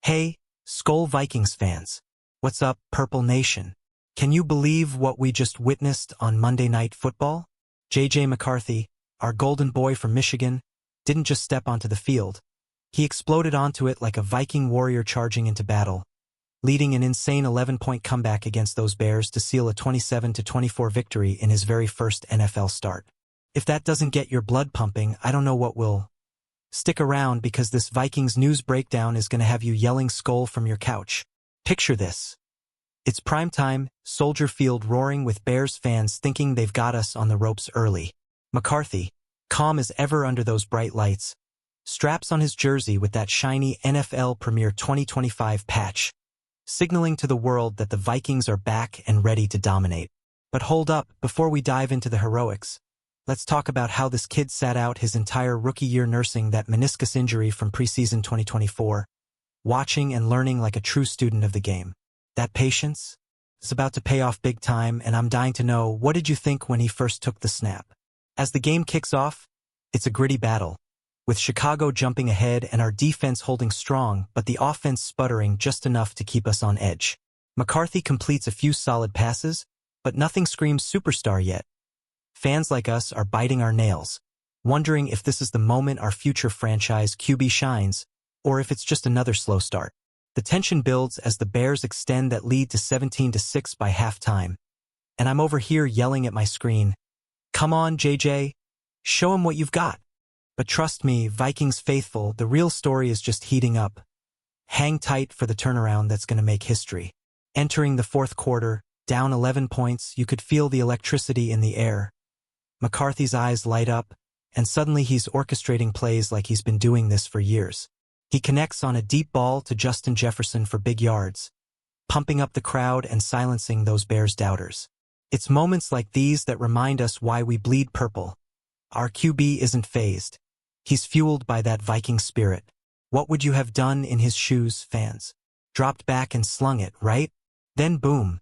Hey, Skol Vikings fans. What's up, Purple Nation? Can you believe what we just witnessed on Monday Night Football? J.J. McCarthy, our golden boy from Michigan, didn't just step onto the field. He exploded onto it like a Viking warrior charging into battle, leading an insane 11-point comeback against those Bears to seal a 27-24 victory in his very first NFL start. If that doesn't get your blood pumping, I don't know what will. Stick around because this Vikings news breakdown is going to have you yelling Skol from your couch. Picture this. It's primetime, Soldier Field roaring with Bears fans thinking they've got us on the ropes early. McCarthy, calm as ever under those bright lights, straps on his jersey with that shiny NFL Premier 2025 patch, signaling to the world that the Vikings are back and ready to dominate. But hold up, before we dive into the heroics, let's talk about how this kid sat out his entire rookie year nursing that meniscus injury from preseason 2024, watching and learning like a true student of the game. That patience is about to pay off big time, and I'm dying to know, what did you think when he first took the snap? As the game kicks off, it's a gritty battle, with Chicago jumping ahead and our defense holding strong, but the offense sputtering just enough to keep us on edge. McCarthy completes a few solid passes, but nothing screams superstar yet. Fans like us are biting our nails, wondering if this is the moment our future franchise QB shines, or if it's just another slow start. The tension builds as the Bears extend that lead to 17-6 by halftime, and I'm over here yelling at my screen, "Come on, JJ, show him what you've got." But trust me, Vikings faithful, the real story is just heating up. Hang tight for the turnaround that's going to make history. Entering the fourth quarter, down 11 points, you could feel the electricity in the air. McCarthy's eyes light up, and suddenly he's orchestrating plays like he's been doing this for years. He connects on a deep ball to Justin Jefferson for big yards, pumping up the crowd and silencing those Bears doubters. It's moments like these that remind us why we bleed purple. Our QB isn't fazed. He's fueled by that Viking spirit. What would you have done in his shoes, fans? Dropped back and slung it, right? Then boom.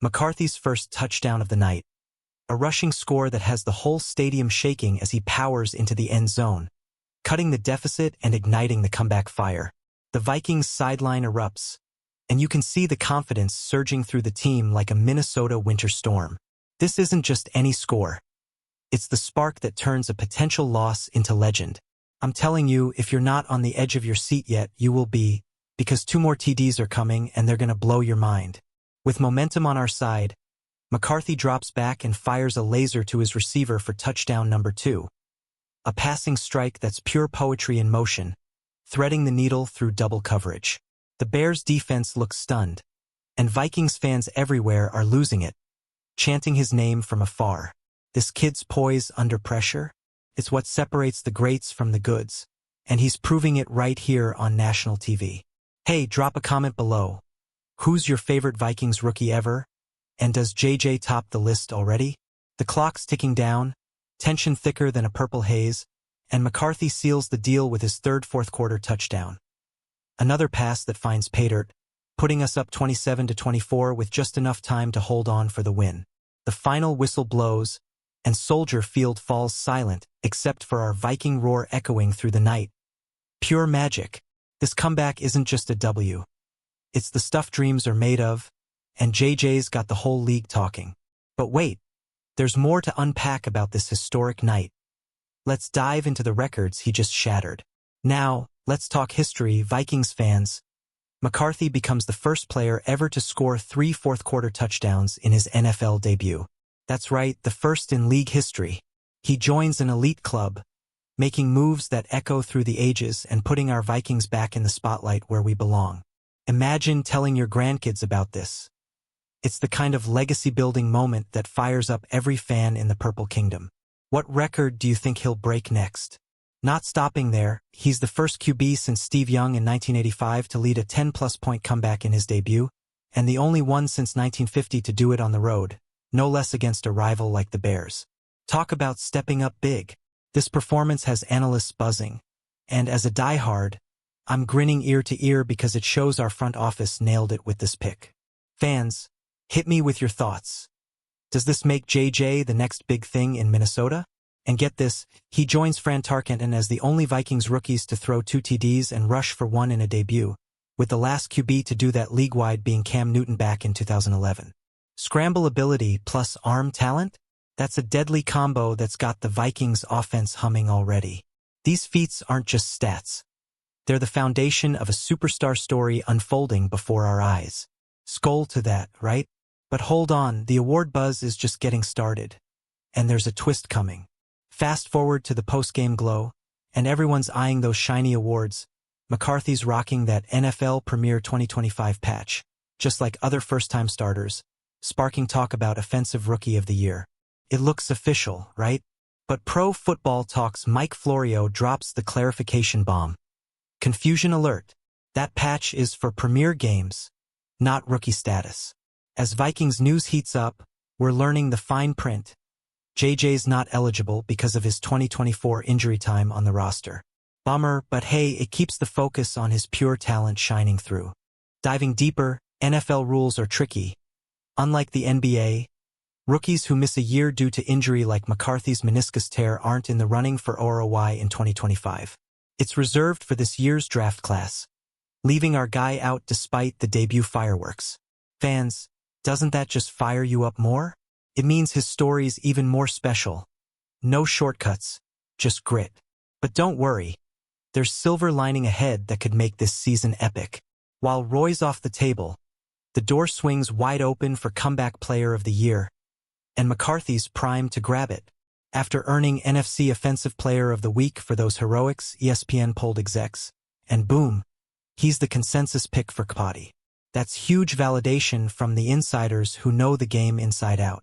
McCarthy's first touchdown of the night. A rushing score that has the whole stadium shaking as he powers into the end zone, cutting the deficit and igniting the comeback fire. The Vikings sideline erupts, and you can see the confidence surging through the team like a Minnesota winter storm. This isn't just any score. It's the spark that turns a potential loss into legend. I'm telling you, if you're not on the edge of your seat yet, you will be, because 2 more TDs are coming and they're going to blow your mind. With momentum on our side, McCarthy drops back and fires a laser to his receiver for touchdown number 2. A passing strike that's pure poetry in motion, threading the needle through double coverage. The Bears' defense looks stunned, and Vikings fans everywhere are losing it, chanting his name from afar. This kid's poise under pressure, it's what separates the greats from the goods, and he's proving it right here on national TV. Hey, drop a comment below. Who's your favorite Vikings rookie ever? And does JJ top the list already? The clock's ticking down, tension thicker than a purple haze, and McCarthy seals the deal with his third fourth-quarter touchdown. Another pass that finds pay dirt, putting us up 27-24 with just enough time to hold on for the win. The final whistle blows, and Soldier Field falls silent, except for our Viking roar echoing through the night. Pure magic. This comeback isn't just a W. It's the stuff dreams are made of, and JJ's got the whole league talking. But wait, there's more to unpack about this historic night. Let's dive into the records he just shattered. Now, let's talk history, Vikings fans. McCarthy becomes the first player ever to score 3 fourth-quarter touchdowns in his NFL debut. That's right, the first in league history. He joins an elite club, making moves that echo through the ages and putting our Vikings back in the spotlight where we belong. Imagine telling your grandkids about this. It's the kind of legacy-building moment that fires up every fan in the Purple Kingdom. What record do you think he'll break next? Not stopping there, he's the first QB since Steve Young in 1985 to lead a 10-plus point comeback in his debut, and the only one since 1950 to do it on the road, no less against a rival like the Bears. Talk about stepping up big. This performance has analysts buzzing, and as a diehard, I'm grinning ear to ear because it shows our front office nailed it with this pick. Fans, hit me with your thoughts. Does this make JJ the next big thing in Minnesota? And get this, he joins Fran Tarkenton as the only Vikings rookies to throw 2 TDs and rush for 1 in a debut, with the last QB to do that league-wide being Cam Newton back in 2011. Scramble ability plus arm talent? That's a deadly combo that's got the Vikings offense humming already. These feats aren't just stats. They're the foundation of a superstar story unfolding before our eyes. Skol to that, right? But hold on, the award buzz is just getting started. And there's a twist coming. Fast forward to the post-game glow, and everyone's eyeing those shiny awards. McCarthy's rocking that NFL Premier 2025 patch, just like other first-time starters, sparking talk about Offensive Rookie of the Year. It looks official, right? But Pro Football Talk's Mike Florio drops the clarification bomb. Confusion alert. That patch is for Premier games, not rookie status. As Vikings news heats up, we're learning the fine print. JJ's not eligible because of his 2024 injury time on the roster. Bummer, but hey, it keeps the focus on his pure talent shining through. Diving deeper, NFL rules are tricky. Unlike the NBA, rookies who miss a year due to injury like McCarthy's meniscus tear aren't in the running for ROI in 2025. It's reserved for this year's draft class, leaving our guy out despite the debut fireworks. Fans, doesn't that just fire you up more? It means his story's even more special. No shortcuts, just grit. But don't worry, there's silver lining ahead that could make this season epic. While Roy's off the table, the door swings wide open for Comeback Player of the Year, and McCarthy's primed to grab it. After earning NFC Offensive Player of the Week for those heroics, ESPN polled execs, and boom, he's the consensus pick for KPOTY. That's huge validation from the insiders who know the game inside out.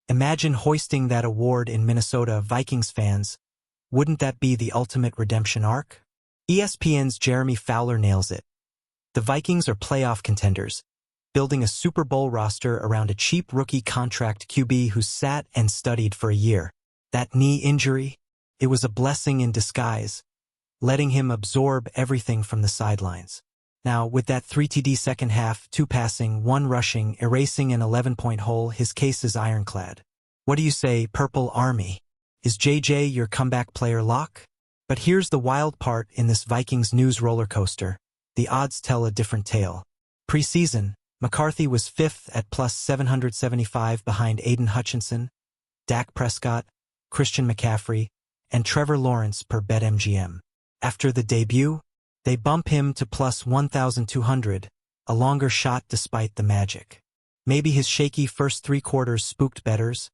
Imagine hoisting that award in Minnesota, Vikings fans. Wouldn't that be the ultimate redemption arc? ESPN's Jeremy Fowler nails it. The Vikings are playoff contenders, building a Super Bowl roster around a cheap rookie contract QB who sat and studied for a year. That knee injury, it was a blessing in disguise, letting him absorb everything from the sidelines. Now, with that 3 TD second half, 2 passing, 1 rushing, erasing an 11-point hole, his case is ironclad. What do you say, Purple Army? Is JJ your comeback player lock? But here's the wild part in this Vikings news roller coaster. The odds tell a different tale. Preseason, McCarthy was 5th at plus 775 behind Aiden Hutchinson, Dak Prescott, Christian McCaffrey, and Trevor Lawrence per BetMGM. After the debut, they bump him to plus 1,200, a longer shot despite the magic. Maybe his shaky first 3 quarters spooked bettors,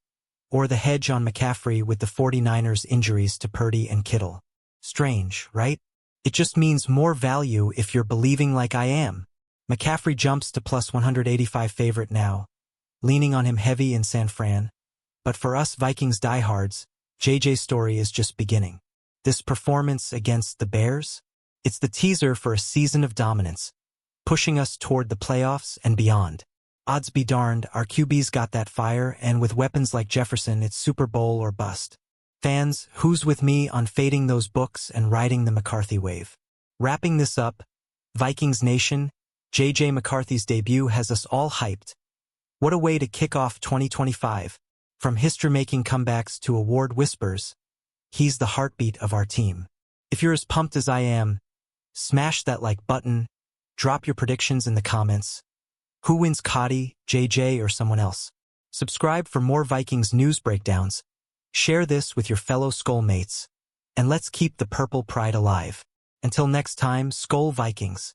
or the hedge on McCaffrey with the 49ers' injuries to Purdy and Kittle. Strange, right? It just means more value if you're believing like I am. McCaffrey jumps to plus 185 favorite now, leaning on him heavy in San Fran. But for us Vikings diehards, JJ's story is just beginning. This performance against the Bears? It's the teaser for a season of dominance, pushing us toward the playoffs and beyond. Odds be darned, our QB's got that fire, and with weapons like Jefferson, it's Super Bowl or bust. Fans, who's with me on fading those books and riding the McCarthy wave? Wrapping this up, Vikings Nation, JJ McCarthy's debut has us all hyped. What a way to kick off 2025. From history-making comebacks to award whispers, he's the heartbeat of our team. If you're as pumped as I am, smash that like button, drop your predictions in the comments. Who wins KPOTY, JJ, or someone else? Subscribe for more Vikings news breakdowns. Share this with your fellow Skol mates. And let's keep the purple pride alive. Until next time, Skol Vikings.